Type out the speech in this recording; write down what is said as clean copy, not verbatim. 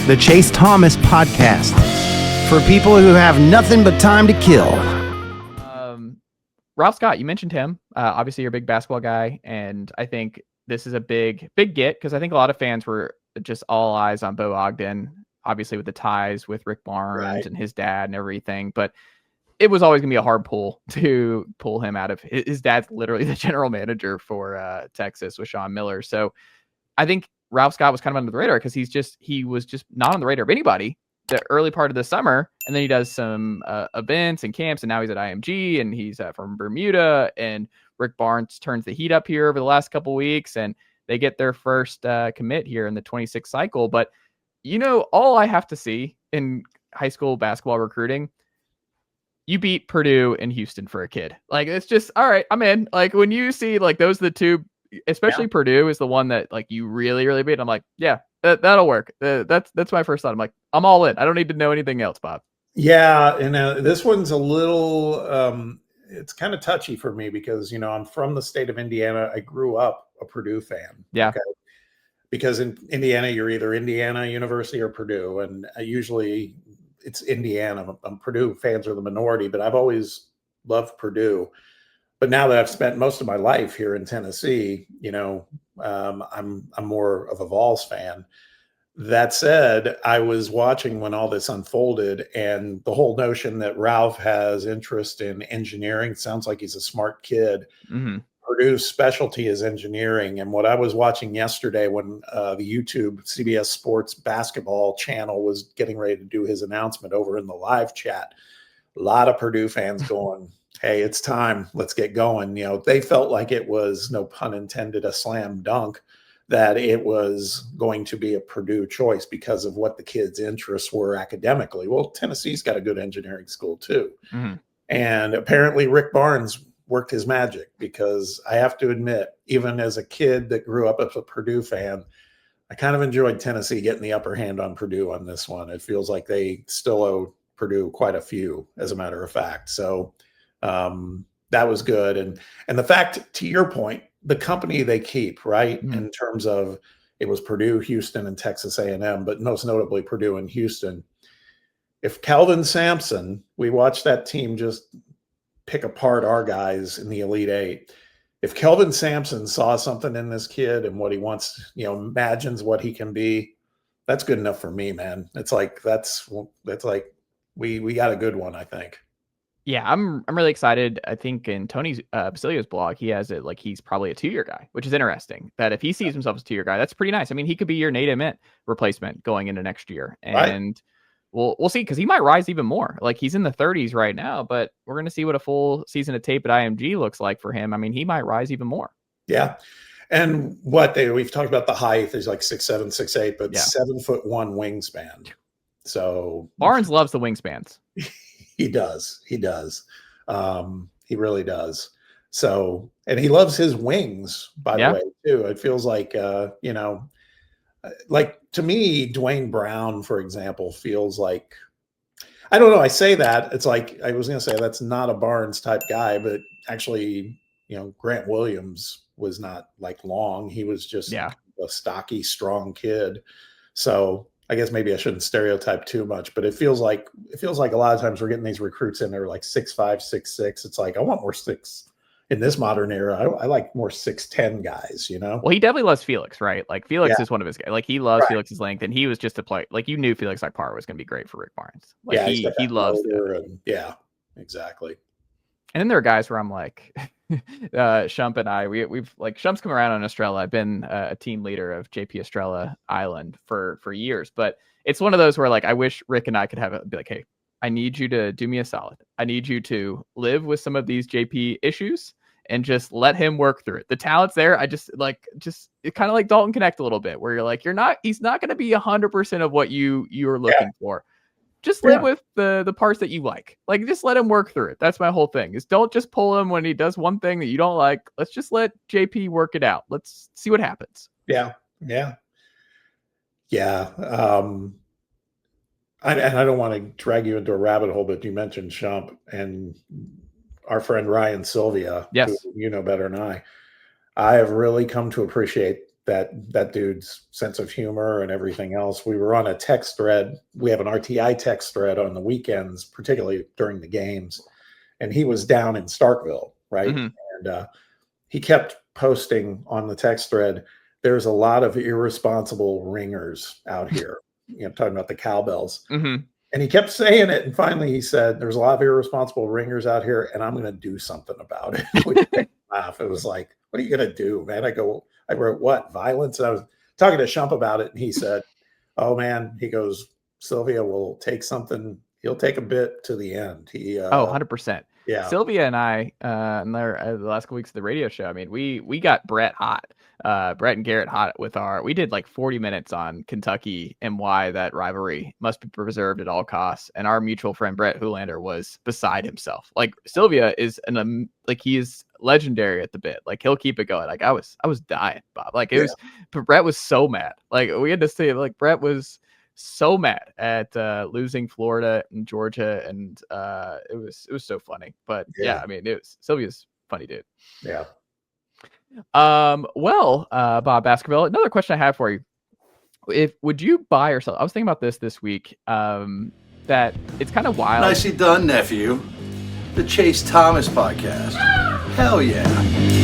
the Chase Thomas Podcast, for people who have nothing but time to kill. Ralph Scott, you mentioned him. Obviously, you're a big basketball guy, and I think this is a big get, because I think a lot of fans were just all eyes on Bo Ogden, obviously with the ties with Rick Barnes and his dad and everything, but it was always going to be a hard pull to pull him out of his dad's literally the general manager for Texas with Sean Miller. So I think Ralph Scott was kind of under the radar because he was just not on the radar of anybody the early part of the summer. And then he does some events and camps, and now he's at IMG, and he's from Bermuda, and Rick Barnes turns the heat up here over the last couple weeks, and they get their first commit here in the 26th cycle. But all I have to see in high school basketball recruiting, you beat Purdue and Houston for a kid. Like, it's just, all right, I'm in. Like, when you see, like, those are the two, especially Purdue is the one that, like, you really, really beat. I'm like, yeah, that'll work. That's my first thought. I'm like, I'm all in. I don't need to know anything else, Bob. Yeah, and this one's a little, it's kind of touchy for me because, I'm from the state of Indiana. I grew up a Purdue fan. Yeah. Okay? Because in Indiana, you're either Indiana University or Purdue, and usually it's Indiana. Purdue fans are the minority, but I've always loved Purdue. But now that I've spent most of my life here in Tennessee, I'm more of a Vols fan. That said, I was watching when all this unfolded, and the whole notion that Ralph has interest in engineering sounds like he's a smart kid. Mm-hmm. Purdue's specialty is engineering. And what I was watching yesterday when the YouTube CBS Sports basketball channel was getting ready to do his announcement over in the live chat, a lot of Purdue fans going, hey, it's time. Let's get going. They felt like it was, no pun intended, a slam dunk, that it was going to be a Purdue choice because of what the kids' interests were academically. Well, Tennessee's got a good engineering school too. Mm-hmm. And apparently Rick Barnes worked his magic, because I have to admit, even as a kid that grew up as a Purdue fan, I kind of enjoyed Tennessee getting the upper hand on Purdue on this one. It feels like they still owe Purdue quite a few, as a matter of fact. So that was good. And the fact, to your point, the company they keep, right, in terms of, it was Purdue, Houston, and Texas A&M, but most notably Purdue and Houston. If Kelvin Sampson, we watched that team just pick apart our guys in the Elite Eight. If Kelvin Sampson saw something in this kid and what he wants, imagines what he can be, that's good enough for me, man. It's like, that's like, we got a good one, I think. Yeah, I'm really excited. I think in Tony Vitello's blog, he has it like he's probably a 2-year guy, which is interesting. That if he sees himself as a 2-year guy, that's pretty nice. I mean, he could be your Nate Ament replacement going into next year, and we'll see, because he might rise even more. Like, he's in the 30s right now, but we're going to see what a full season of tape at IMG looks like for him. I mean, he might rise even more. Yeah. And we've talked about the height. He's like 6'7", 6'8", but 7'1" wingspan. So Barnes loves the wingspans. He does. He really does. So, and he loves his wings, by the way, too. It feels like, like, to me, Dwayne Brown, for example, feels like, I don't know. I say that, it's like, I was going to say that's not a Barnes type guy, but actually, Grant Williams was not like long. He was just a stocky, strong kid. So I guess maybe I shouldn't stereotype too much, but it feels like a lot of times we're getting these recruits in there like 6'5", 6'6". It's like, I want more six in this modern era. I like more 6'10" guys, Well, he definitely loves Felix, right? Like, Felix is one of his guys. Like, he loves Felix's length, and he was just a play. Like, you knew Felix Akpar was going to be great for Rick Barnes. Like, he loves that. Yeah, exactly. And then there are guys where I'm like, Shump and I, we've like, Shump's come around on Estrella. I've been a team leader of JP Estrella Island for years, but it's one of those where, like, I wish Rick and I could have it be like, hey, I need you to do me a solid. I need you to live with some of these JP issues and just let him work through it. The talent's there. I just it kind of like Dalton Connect a little bit, where you're like, he's not going to be 100% of what you're looking for. Just live with the parts that you like. Like, just let him work through it. That's my whole thing, is don't just pull him when he does one thing that you don't like. Let's just let JP work it out. Let's see what happens. Yeah. I don't want to drag you into a rabbit hole, but you mentioned Shump and our friend Ryan Sylvia, yes, who you know better than I have really come to appreciate that dude's sense of humor and everything else. We were on a text thread. We have an RTI text thread on the weekends, particularly during the games. And he was down in Starkville, right? Mm-hmm. And he kept posting on the text thread, there's a lot of irresponsible ringers out here, talking about the cowbells. Mm-hmm. And he kept saying it. And finally he said, there's a lot of irresponsible ringers out here, and I'm going to do something about it. Which made me laugh. It was like, what are you going to do, man? I wrote, what? Violence? And I was talking to Shump about it. And he said, oh, man, he goes, Sylvia will take something. He'll take a bit to the end. 100%. Yeah. Sylvia and I, the last couple weeks of the radio show, I mean, we got Brett hot, Brett and Garrett hot we did like 40 minutes on Kentucky and why that rivalry must be preserved at all costs. And our mutual friend, Brett Hoolander, was beside himself. Like Sylvia is he is legendary at the bit. Like he'll keep it going. Like I was dying, Bob. Like it was, but Brett was so mad. Like we had to say, like Brett was so mad at losing Florida and Georgia, and it was so funny. But yeah, I mean, Sylvia's funny dude. Yeah. Well, Bob Baskerville, another question I have for you: would you buy or sell? I was thinking about this week. That it's kind of wild. Nicely done, nephew. The Chase Thomas podcast. Hell yeah.